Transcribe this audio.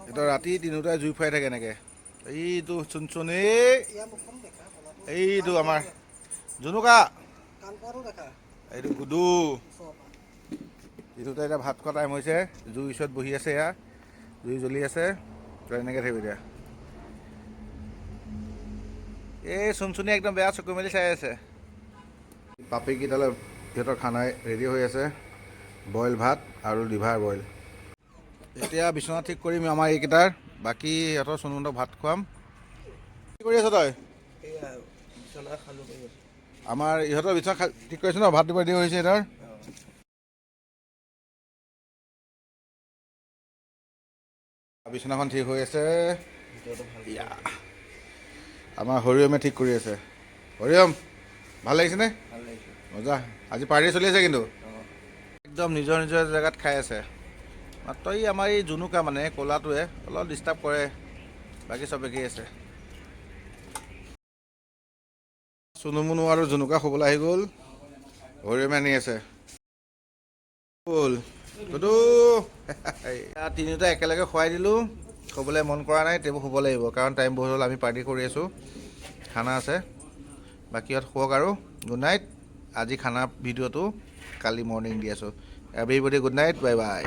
এটা ৰাতি তিনিওটাই জুই ফুৱাই থাকে এনেকৈ। এইটো চুনচুনি, এইটো আমাৰ জুনুকা, এইটো গুডু। তিনিওটা এতিয়া ভাত খোৱা টাইম হৈছে। জুইৰ ওচৰত বহি আছে, এয়া জুই জ্বলি আছে। তো এনেকৈ থাকিব এতিয়া। এই চুনচুনি একদম বেয়া চকু মেলি চাই আছে। পাপিকেইটালৈ সিহঁতৰ খানা ৰেডি হৈ আছে, বইল ভাত আৰু লিভাৰ বইল। এতিয়া বিচনা ঠিক কৰিম আমাৰ এইকেইটাৰ, বাকী সিহঁতৰ চুনুহঁতক ভাত খুৱাম। কি কৰি আছ তই? আমাৰ ইহঁতৰ বিচনা ঠিক কৰিছে ন, ভাত দিব ৰেডি হৈছে সিহঁতৰ। বিচনাখন ঠিক হৈ আছে। আমাৰ হৰিওমে ঠিক কৰি আছে। হৰিওম ভাল লাগিছেনে? মজা। আজি পাৰ্টি চলি আছে কিন্তু একদম নিজৰ নিজৰ জেগাত খাই আছে। মাত্ৰ এই আমাৰ এই জুনুকা মানে ক'লাটোৱে অলপ ডিষ্টাৰ্ব কৰে, বাকী চব একেই আছে। চুনুমুনু আৰু জুনুকা শুবলৈ আহি গ'ল। হৰিওমে আনি আছে। গ'ল দুদু। তিনিওটা একেলগে খুৱাই দিলোঁ। শুবলৈ মন কৰা নাই, তেও শুব লাগিব কাৰণ টাইম বহুত হ'ল, আমি পাৰ্টি কৰি আছোঁ, খানা আছে। বাকী ইহঁত শুৱক আৰু গুড নাইট। আজি খানা ভিডিঅ'টো কালি মৰ্ণিং দি আছোঁ। Everybody good night, bye bye.